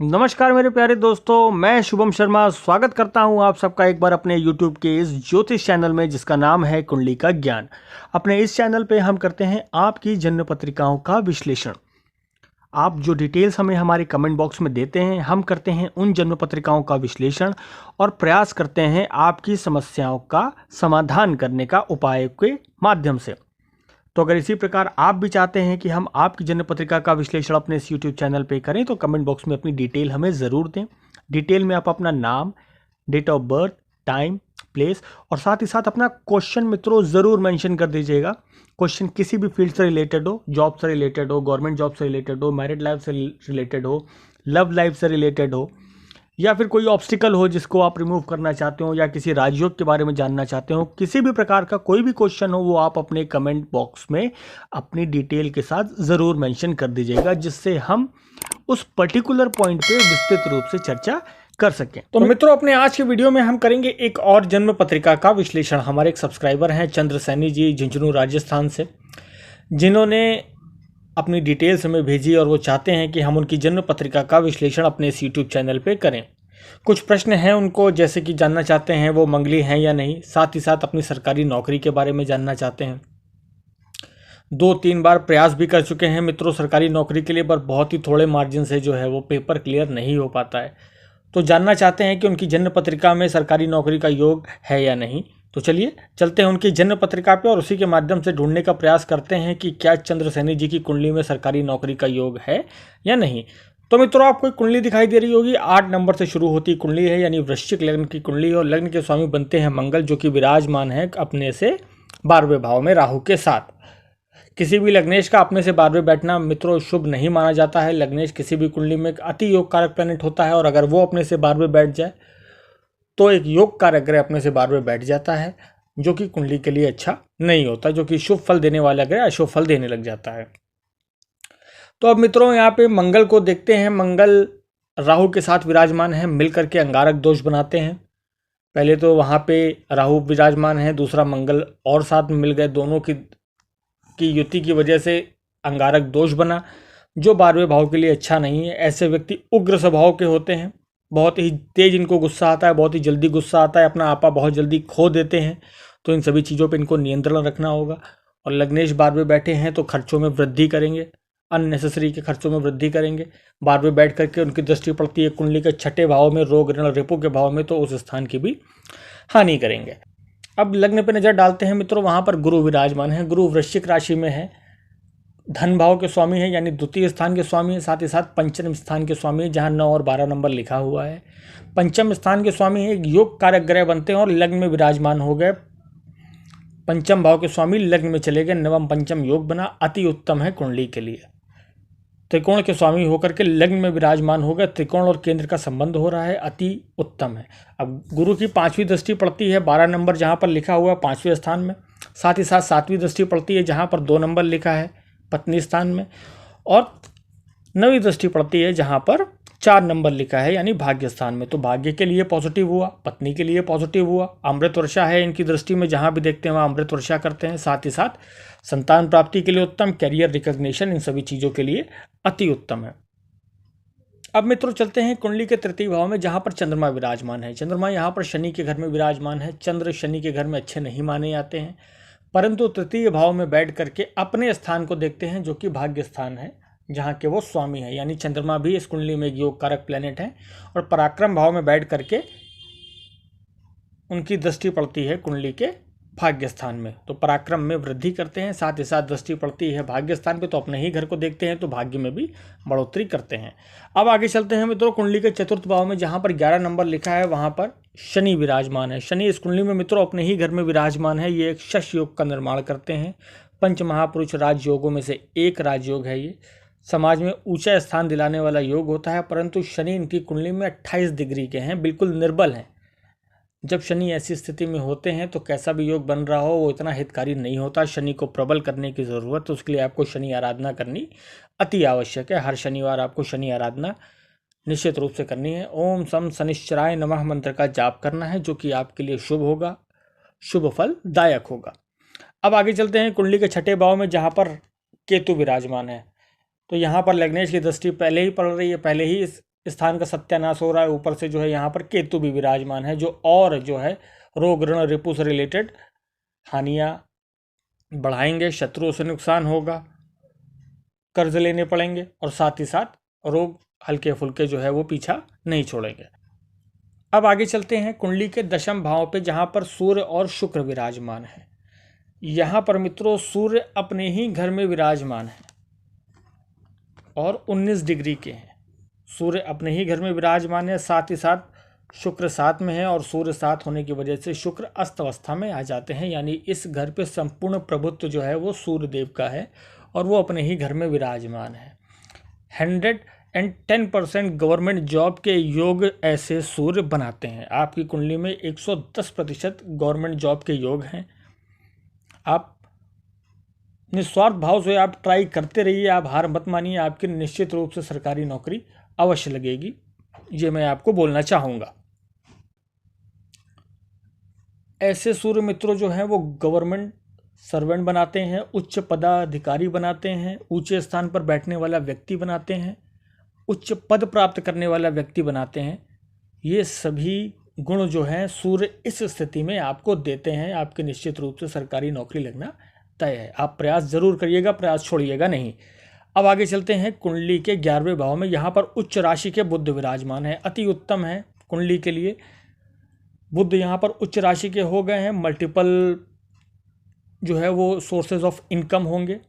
नमस्कार मेरे प्यारे दोस्तों, मैं शुभम शर्मा स्वागत करता हूं आप सबका एक बार अपने YouTube के इस ज्योतिष चैनल में जिसका नाम है कुंडली का ज्ञान। अपने इस चैनल पे हम करते हैं आपकी जन्म पत्रिकाओं का विश्लेषण। आप जो डिटेल्स हमें हमारे कमेंट बॉक्स में देते हैं, हम करते हैं उन जन्म पत्रिकाओं का विश्लेषण और प्रयास करते हैं आपकी समस्याओं का समाधान करने का उपाय के माध्यम से। तो अगर इसी प्रकार आप भी चाहते हैं कि हम आपकी जन्म पत्रिका का विश्लेषण अपने इस यूट्यूब चैनल पे करें तो कमेंट बॉक्स में अपनी डिटेल हमें ज़रूर दें। डिटेल में आप अपना नाम, date of birth, time, place और साथ ही साथ अपना क्वेश्चन मित्रों ज़रूर मेंशन कर दीजिएगा। क्वेश्चन किसी भी फील्ड से रिलेटेड हो, जॉब से रिलेटेड हो, गवर्नमेंट जॉब से रिलेटेड हो, मैरिड लाइफ से रिलेटेड हो, लव लाइफ से रिलेटेड हो, या फिर कोई ऑब्स्टिकल हो जिसको आप रिमूव करना चाहते हो, या किसी राजयोग के बारे में जानना चाहते हो, किसी भी प्रकार का कोई भी क्वेश्चन हो वो आप अपने कमेंट बॉक्स में अपनी डिटेल के साथ ज़रूर मेंशन कर दीजिएगा, जिससे हम उस पर्टिकुलर पॉइंट पे विस्तृत रूप से चर्चा कर सकें। तो मित्रों, अपने आज के वीडियो में हम करेंगे एक और जन्म पत्रिका का विश्लेषण। हमारे एक सब्सक्राइबर हैं चंद्र सैनी जी, झुंझुनू राजस्थान से, जिन्होंने अपनी डिटेल्स हमें भेजी और वो चाहते हैं कि हम उनकी जन्म पत्रिका का विश्लेषण अपने इस यूट्यूब चैनल पे करें। कुछ प्रश्न हैं उनको, जैसे कि जानना चाहते हैं वो मंगली हैं या नहीं, साथ ही साथ अपनी सरकारी नौकरी के बारे में जानना चाहते हैं। 2-3 बार प्रयास भी कर चुके हैं मित्रों सरकारी नौकरी के लिए, पर बहुत ही थोड़े मार्जिन से जो है वो पेपर क्लियर नहीं हो पाता है। तो जानना चाहते हैं कि उनकी जन्म पत्रिका में सरकारी नौकरी का योग है या नहीं। तो चलिए चलते हैं उनकी जन्म पत्रिका पे और उसी के माध्यम से ढूंढने का प्रयास करते हैं कि क्या चंद्र सैनी जी की कुंडली में सरकारी नौकरी का योग है या नहीं। तो मित्रों, आपको एक कुंडली दिखाई दे रही होगी, 8 नंबर से शुरू होती कुंडली है, यानी वृश्चिक लग्न की कुंडली, और लग्न के स्वामी बनते हैं मंगल, जो कि विराजमान है अपने से 12वें भाव में राहु के साथ। किसी भी लग्नेश का अपने से 12वें बैठना मित्रों शुभ नहीं माना जाता है। लग्नेश किसी भी कुंडली में एक अति योग कारक प्लैनेट होता है, और अगर वो अपने से 12वें बैठ जाए तो एक योग कारक ग्रह अपने से 12वें बैठ जाता है, जो कि कुंडली के लिए अच्छा नहीं होता, जो कि शुभ फल देने वाला ग्रह अशुभ फल देने लग जाता है। तो अब मित्रों यहाँ पे मंगल को देखते हैं। मंगल राहु के साथ विराजमान है, मिलकर के अंगारक दोष बनाते हैं। पहले तो वहाँ पे राहु विराजमान है, दूसरा मंगल और साथ में मिल गए, दोनों की युति की वजह से अंगारक दोष बना, जो 12वें भाव के लिए अच्छा नहीं है। ऐसे व्यक्ति उग्र स्वभाव के होते हैं, बहुत ही तेज इनको गुस्सा आता है, बहुत ही जल्दी गुस्सा आता है, अपना आपा बहुत जल्दी खो देते हैं। तो इन सभी चीज़ों पे इनको नियंत्रण रखना होगा। और लग्नेश 12वें बैठे हैं तो खर्चों में वृद्धि करेंगे, अननेसेसरी के खर्चों में वृद्धि करेंगे। 12वें बैठ करके उनकी दृष्टि पड़ती है कुंडली के 6ठे भाव में, रोग ऋण रिपु के भाव में, तो उस स्थान की भी हानि करेंगे। अब लग्न पे नजर डालते हैं मित्रों, वहां पर गुरु विराजमान है। गुरु वृश्चिक राशि में है, धन भाव के स्वामी है, यानी द्वितीय स्थान के स्वामी है, साथ ही साथ पंचम स्थान के स्वामी है, जहां 9 और 12 नंबर लिखा हुआ है। पंचम स्थान के स्वामी है, एक योग कारक ग्रह बनते हैं और लग्न में विराजमान हो गए। पंचम भाव के स्वामी लग्न में चले गए, नवम पंचम योग बना, अति उत्तम है कुंडली के लिए। त्रिकोण के स्वामी होकर के लग्न में विराजमान हो गए, त्रिकोण और केंद्र का संबंध हो रहा है, अति उत्तम है। अब गुरु की 5वीं दृष्टि पड़ती है 12 नंबर जहाँ पर लिखा हुआ है 5वें स्थान में, साथ ही साथ 7वीं दृष्टि पड़ती है जहाँ पर 2 नंबर लिखा है पत्नी स्थान में, और 9वीं दृष्टि पड़ती है जहाँ पर 4 नंबर लिखा है यानी भाग्य स्थान में। तो भाग्य के लिए पॉजिटिव हुआ, पत्नी के लिए पॉजिटिव हुआ, अमृत वर्षा है इनकी दृष्टि में, जहाँ भी देखते हैं वहाँ अमृत वर्षा करते हैं। साथ ही साथ संतान प्राप्ति के लिए उत्तम, कैरियर रिकॉग्निशन, इन सभी चीज़ों के लिए अति उत्तम है। अब मित्रों चलते हैं कुंडली के तृतीय भाव में, जहाँ पर चंद्रमा विराजमान है। चंद्रमा यहाँ पर शनि के घर में विराजमान है। चंद्र शनि के घर में अच्छे नहीं माने जाते हैं, परंतु तृतीय भाव में बैठ करके अपने स्थान को देखते हैं, जो कि भाग्य स्थान है, जहाँ के वो स्वामी है। यानी चंद्रमा भी इस कुंडली में एक योग कारक प्लैनेट है, और पराक्रम भाव में बैठ करके उनकी दृष्टि पड़ती है कुंडली के भाग्य स्थान में, तो पराक्रम में वृद्धि करते हैं। साथ ही साथ दृष्टि पड़ती है भाग्य स्थान पे, तो अपने ही घर को देखते हैं, तो भाग्य में भी बढ़ोतरी करते हैं। अब आगे चलते हैं मित्रों कुंडली के चतुर्थ भाव में, जहाँ पर 11 नंबर लिखा है, वहाँ पर शनि विराजमान है। शनि इस कुंडली में मित्रों अपने ही घर में विराजमान है। ये एक शश योग का निर्माण करते हैं। पंच महापुरुष राजयोगों में से एक राजयोग है। ये समाज में ऊंचा स्थान दिलाने वाला योग होता है, परंतु शनि इनकी कुंडली में 28 डिग्री के हैं, बिल्कुल निर्बल हैं। जब शनि ऐसी स्थिति में होते हैं तो कैसा भी योग बन रहा हो वो इतना हितकारी नहीं होता। शनि को प्रबल करने की ज़रूरत, तो उसके लिए आपको शनि आराधना करनी अति आवश्यक है। हर शनिवार आपको शनि आराधना निश्चित रूप से करनी है। ओम सम शनिश्चराय नमः मंत्र का जाप करना है, जो कि आपके लिए शुभ होगा, शुभ फल दायक होगा। अब आगे चलते हैं कुंडली के 6ठे भाव में, जहाँ पर केतु विराजमान है। तो यहाँ पर लग्नेश की दृष्टि पहले ही पड़ रही है, पहले ही इस स्थान का सत्यानाश हो रहा है, ऊपर से जो है यहाँ पर केतु भी विराजमान है, जो और जो है रोग ऋण रिपु से रिलेटेड हानियाँ बढ़ाएंगे, शत्रुओं से नुकसान होगा, कर्ज लेने पड़ेंगे और साथ ही साथ रोग हल्के फुल्के जो है वो पीछा नहीं छोड़ेंगे। अब आगे चलते हैं कुंडली के दशम भाव पे, जहां पर सूर्य और शुक्र विराजमान है। यहां पर मित्रों सूर्य अपने ही घर में विराजमान है और 19 डिग्री के हैं। सूर्य अपने ही घर में विराजमान है, साथ ही साथ शुक्र साथ में है, और सूर्य साथ होने की वजह से शुक्र अस्त अवस्था में आ जाते हैं। यानी इस घर पे संपूर्ण प्रभुत्व जो है वो सूर्य देव का है और वो अपने ही घर में विराजमान है। 110% गवर्नमेंट जॉब के योग ऐसे सूर्य बनाते हैं। आपकी कुंडली में 110% गवर्नमेंट जॉब के योग हैं। आप निस्वार्थ भाव से आप ट्राई करते रहिए, आप हार मत मानिए, आपकी निश्चित रूप से सरकारी नौकरी अवश्य लगेगी, ये मैं आपको बोलना चाहूँगा। ऐसे सूर्य मित्रों जो हैं वो गवर्नमेंट सर्वेंट बनाते हैं, उच्च पदाधिकारी बनाते हैं, ऊंचे स्थान पर बैठने वाला व्यक्ति बनाते हैं, उच्च पद प्राप्त करने वाला व्यक्ति बनाते हैं। ये सभी गुण जो हैं सूर्य इस स्थिति में आपको देते हैं। आपके निश्चित रूप से सरकारी नौकरी लगना तय है। आप प्रयास जरूर करिएगा, प्रयास छोड़िएगा नहीं। अब आगे चलते हैं कुंडली के 11वें भाव में। यहाँ पर उच्च राशि के बुध विराजमान है, अति उत्तम है कुंडली के लिए। बुध यहाँ पर उच्च राशि के हो गए हैं, मल्टीपल जो है वो सोर्सेज ऑफ इनकम होंगे,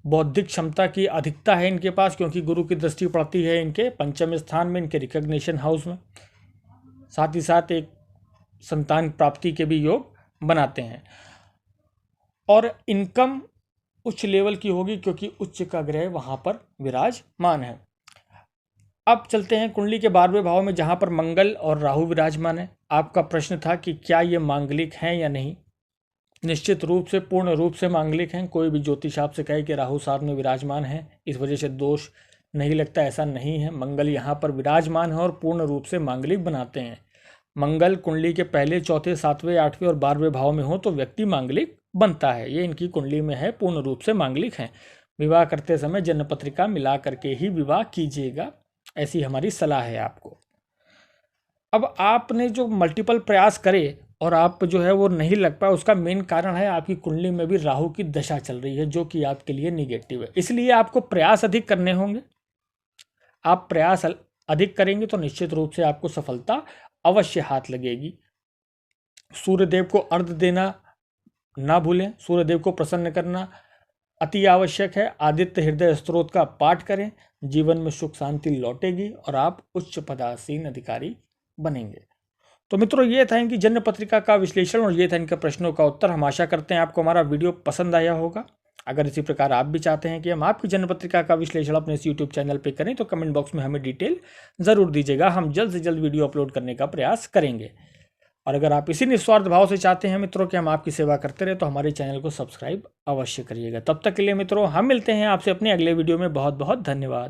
बौद्धिक क्षमता की अधिकता है इनके पास, क्योंकि गुरु की दृष्टि पड़ती है इनके पंचम स्थान में, इनके रिकग्निशन हाउस में। साथ ही साथ एक संतान प्राप्ति के भी योग बनाते हैं और इनकम उच्च लेवल की होगी, क्योंकि उच्च का ग्रह वहां पर विराजमान है। अब चलते हैं कुंडली के 12वें भाव में, जहां पर मंगल और राहु विराजमान है। आपका प्रश्न था कि क्या ये मांगलिक हैं या नहीं। निश्चित रूप से पूर्ण रूप से मांगलिक हैं। कोई भी ज्योतिष आपसे कहे कि राहु साथ में विराजमान है, इस वजह से दोष नहीं लगता, ऐसा नहीं है। मंगल यहाँ पर विराजमान है और पूर्ण रूप से मांगलिक बनाते हैं। मंगल कुंडली के पहले, चौथे, 7वें, 8वें और 12वें भाव में हो तो व्यक्ति मांगलिक बनता है। ये इनकी कुंडली में है, पूर्ण रूप से मांगलिक हैं। विवाह करते समय जन्म पत्रिका मिला करके ही विवाह कीजिएगा, ऐसी हमारी सलाह है आपको। अब आपने जो मल्टीपल प्रयास करे और आप जो है वो नहीं लग पाए, उसका मेन कारण है आपकी कुंडली में भी राहु की दशा चल रही है, जो कि आपके लिए निगेटिव है। इसलिए आपको प्रयास अधिक करने होंगे। आप प्रयास अधिक करेंगे तो निश्चित रूप से आपको सफलता अवश्य हाथ लगेगी। सूर्यदेव को अर्घ देना ना भूलें, सूर्यदेव को प्रसन्न करना अति आवश्यक है। आदित्य हृदय स्तोत्र का पाठ करें, जीवन में सुख शांति लौटेगी और आप उच्च पदासीन अधिकारी बनेंगे। तो मित्रों, ये था इनकी जन्म पत्रिका का विश्लेषण और ये था इनके प्रश्नों का उत्तर। हम आशा करते हैं आपको हमारा वीडियो पसंद आया होगा। अगर इसी प्रकार आप भी चाहते हैं कि हम आपकी जन्म पत्रिका का विश्लेषण अपने इस यूट्यूब चैनल पे करें तो कमेंट बॉक्स में हमें डिटेल ज़रूर दीजिएगा। हम जल्द से जल्द वीडियो अपलोड करने का प्रयास करेंगे। और अगर आप इसी निस्वार्थ भाव से चाहते हैं मित्रों कि हम आपकी सेवा करते रहे तो हमारे चैनल को सब्सक्राइब अवश्य करिएगा। तब तक के लिए मित्रों हम मिलते हैं आपसे अपने अगले वीडियो में। बहुत बहुत धन्यवाद।